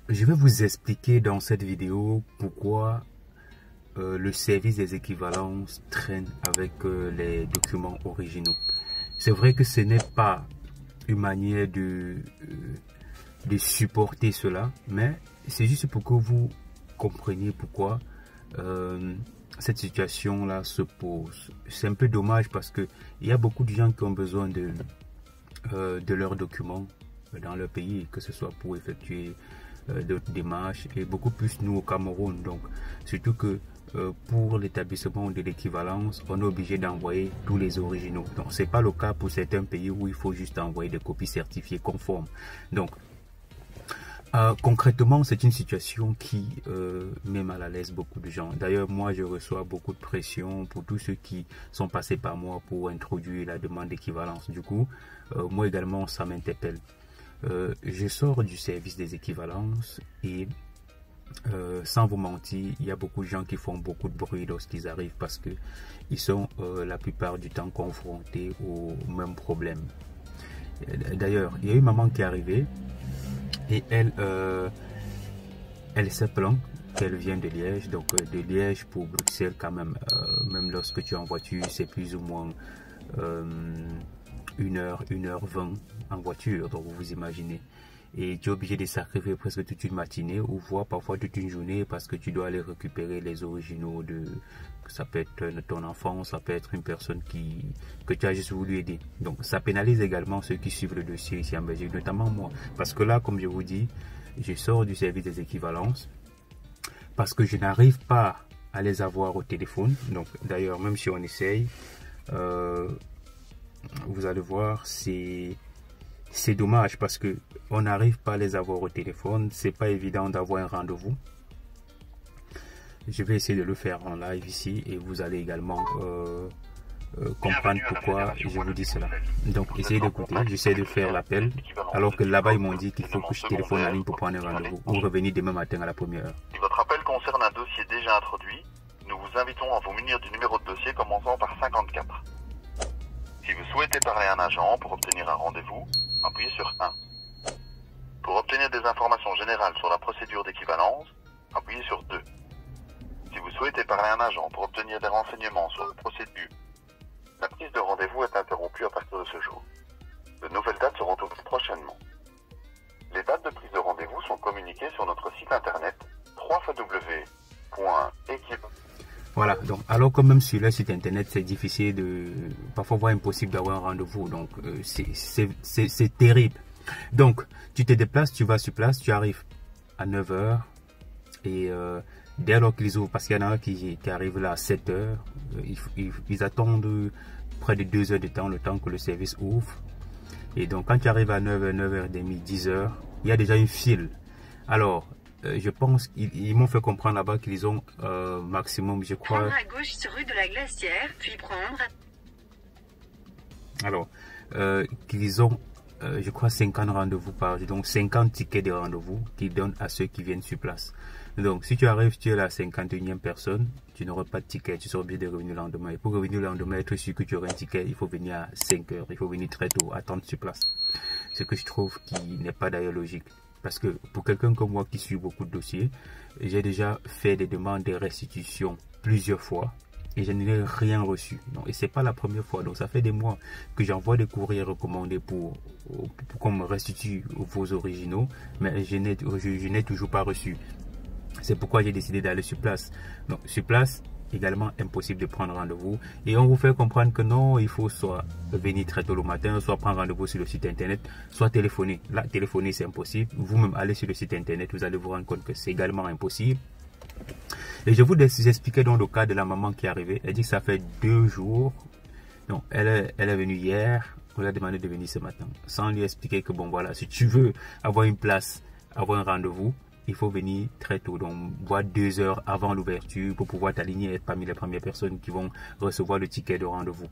je vais vous expliquer dans cette vidéo pourquoi le service des équivalences traîne avec les documents originaux. C'est vrai que ce n'est pas une manière de supporter cela, mais c'est juste pour que vous compreniez pourquoi cette situation-là se pose. C'est un peu dommage parce que il y a beaucoup de gens qui ont besoin de leurs documents dans leur pays, que ce soit pour effectuer d'autres démarches, et beaucoup plus nous au Cameroun. Donc surtout que pour l'établissement de l'équivalence, on est obligé d'envoyer tous les originaux. Donc c'est pas le cas pour certains pays où il faut juste envoyer des copies certifiées conformes. Donc concrètement, c'est une situation qui met mal à l'aise beaucoup de gens. D'ailleurs, moi, je reçois beaucoup de pression pour tous ceux qui sont passés par moi pour introduire la demande d'équivalence. Du coup, moi également, ça m'interpelle. Je sors du service des équivalences et sans vous mentir, il y a beaucoup de gens qui font beaucoup de bruit lorsqu'ils arrivent parce que ils sont la plupart du temps confrontés au même problème. D'ailleurs, il y a une maman qui est arrivée et elle s'est plainte qu'elle vient de Liège. Donc de Liège pour Bruxelles quand même, même lorsque tu es en voiture, c'est plus ou moins 1h20 en voiture, donc vous imaginez. Et tu es obligé de sacrifier presque toute une matinée ou voire parfois toute une journée parce que tu dois aller récupérer les originaux de... Ça peut être ton enfant, ça peut être une personne que tu as juste voulu aider. Donc ça pénalise également ceux qui suivent le dossier ici en Belgique, notamment moi. Parce que là, comme je vous dis, je sors du service des équivalences parce que je n'arrive pas à les avoir au téléphone. Donc d'ailleurs, même si on essaye, vous allez voir, c'est dommage parce que on n'arrive pas à les avoir au téléphone. C'est pas évident d'avoir un rendez-vous. Je vais essayer de le faire en live ici et vous allez également comprendre pourquoi je vous dis cela. Donc essayez d'écouter, j'essaie de faire l'appel alors que là-bas ils m'ont dit qu'il faut que je téléphone en ligne pour prendre un rendez-vous ou revenir demain matin à la première heure. Si votre appel concerne un dossier déjà introduit, nous vous invitons à vous munir du numéro de dossier commençant par 54. Si vous souhaitez parler à un agent pour obtenir un rendez-vous, appuyez sur 1. Pour obtenir des informations générales sur la procédure d'équivalence, appuyez sur 2. Si vous souhaitez parler à un agent pour obtenir des renseignements sur la procédure, la prise de rendez-vous est interrompue à partir de ce jour. De nouvelles dates seront ouvertes prochainement. Les dates de prise de rendez-vous sont communiquées sur notre site internet www.equivalence. Voilà, donc alors que même sur le site internet c'est difficile parfois voire impossible d'avoir un rendez-vous, donc c'est terrible. Donc tu te déplaces, tu vas sur place, tu arrives à 9h et dès lors qu'ils ouvrent, parce qu'il y en a qui arrivent là à 7h, ils attendent près de 2 heures de temps, le temps que le service ouvre. Et donc quand tu arrives à 9h, 9h30, 10h, il y a déjà une file. Alors je pense qu'ils m'ont fait comprendre là-bas qu'ils ont maximum, je crois... Prendre à gauche sur rue de la Glacière, puis prendre... Alors, qu'ils ont, je crois, 50 rendez-vous par jour, donc 50 tickets de rendez-vous qu'ils donnent à ceux qui viennent sur place. Donc, si tu arrives, tu es la 51e personne, tu n'auras pas de ticket, tu seras obligé de revenir le lendemain. Et pour revenir le lendemain, être sûr que tu auras un ticket, il faut venir à 5 heures, il faut venir très tôt, attendre sur place. Ce que je trouve qui n'est pas d'ailleurs logique. Parce que pour quelqu'un comme moi qui suit beaucoup de dossiers, j'ai déjà fait des demandes de restitution plusieurs fois et je n'ai rien reçu. Donc, et c'est pas la première fois. Donc ça fait des mois que j'envoie des courriers recommandés pour qu'on me restitue vos originaux, mais je n'ai toujours pas reçu. C'est pourquoi j'ai décidé d'aller sur place. Donc sur place, également impossible de prendre rendez-vous et on vous fait comprendre que non, il faut soit venir très tôt le matin, soit prendre rendez-vous sur le site internet, soit téléphoner. Là, téléphoner c'est impossible. Vous-même allez sur le site internet, vous allez vous rendre compte que c'est également impossible. Et je vous expliquais dans le cas de la maman qui est arrivée. Elle dit que ça fait 2 jours. Donc elle est venue hier, on lui a demandé de venir ce matin, sans lui expliquer que bon voilà, si tu veux avoir une place, avoir un rendez-vous, il faut venir très tôt, donc voire 2 heures avant l'ouverture pour pouvoir t'aligner et être parmi les premières personnes qui vont recevoir le ticket de rendez-vous.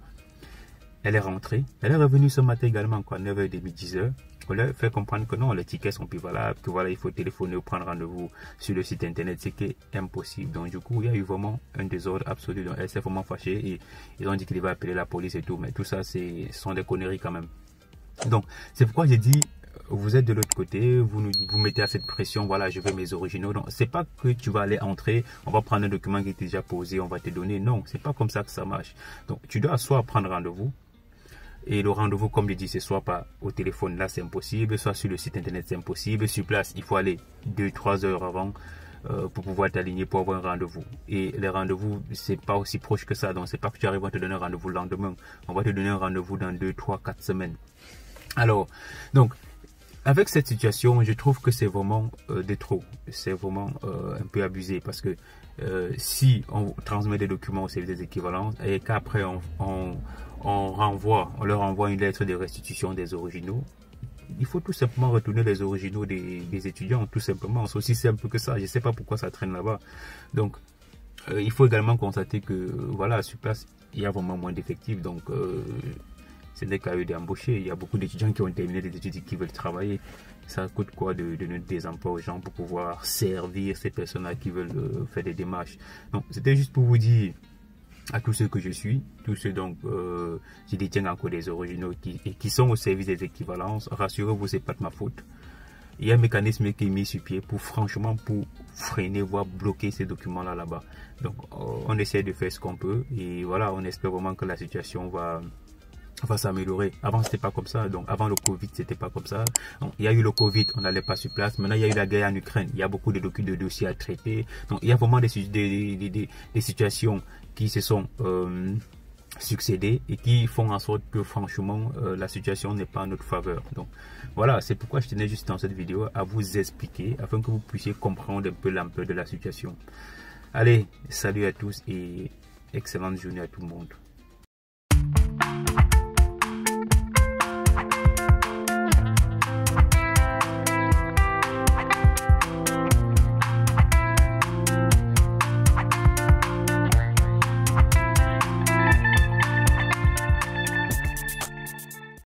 Elle est rentrée, elle est revenue ce matin également, quoi, 9h30, 10h. On lui a fait comprendre que non, les tickets sont plus valables, que voilà, il faut téléphoner ou prendre rendez-vous sur le site internet, c'est qui est impossible. Donc du coup, il y a eu vraiment un désordre absolu. Donc elle s'est vraiment fâchée et ils ont dit qu'il va appeler la police et tout, mais tout ça, ce sont des conneries quand même. Donc c'est pourquoi j'ai dit, vous êtes de l'autre côté, vous mettez à cette pression, voilà, je veux mes originaux. Donc, c'est pas que tu vas aller entrer, on va prendre un document qui est déjà posé, on va te donner. Non, c'est pas comme ça que ça marche. Donc, tu dois soit prendre rendez-vous. Et le rendez-vous, comme je dis, c'est soit pas au téléphone, là c'est impossible, soit sur le site internet c'est impossible. Sur place, il faut aller 2-3 heures avant pour pouvoir t'aligner pour avoir un rendez-vous. Et les rendez-vous, c'est pas aussi proche que ça. Donc, c'est pas que tu arrives à te donner un rendez-vous le lendemain. On va te donner un rendez-vous dans 2, 3, 4 semaines. Alors, donc, avec cette situation, je trouve que c'est vraiment de trop. C'est vraiment un peu abusé parce que si on transmet des documents au service des équivalences et qu'après on leur envoie une lettre de restitution des originaux, il faut tout simplement retourner les originaux des étudiants, tout simplement. C'est aussi simple que ça. Je ne sais pas pourquoi ça traîne là-bas. Donc, il faut également constater que, voilà, sur place, il y a vraiment moins d'effectifs. Donc, ce n'est qu'à eux d'embaucher. Il y a beaucoup d'étudiants qui ont terminé des études et qui veulent travailler. Ça coûte quoi de donner des emplois aux gens pour pouvoir servir ces personnes-là qui veulent faire des démarches. Donc, c'était juste pour vous dire à tous ceux que je suis, tous ceux donc qui détiennent encore des originaux qui sont au service des équivalences. Rassurez-vous, c'est pas de ma faute. Il y a un mécanisme qui est mis sur pied pour freiner, voire bloquer ces documents-là là-bas. Donc, on essaie de faire ce qu'on peut et voilà, on espère vraiment que la situation va s'améliorer. Avant, c'était pas comme ça. Donc, avant le Covid, c'était pas comme ça. Donc, il y a eu le Covid, on n'allait pas sur place. Maintenant, il y a eu la guerre en Ukraine. Il y a beaucoup de dossiers à traiter. Donc, il y a vraiment des situations qui se sont succédées et qui font en sorte que, franchement, la situation n'est pas en notre faveur. Donc, voilà, c'est pourquoi je tenais juste dans cette vidéo à vous expliquer afin que vous puissiez comprendre un peu l'ampleur de la situation. Allez, salut à tous et excellente journée à tout le monde.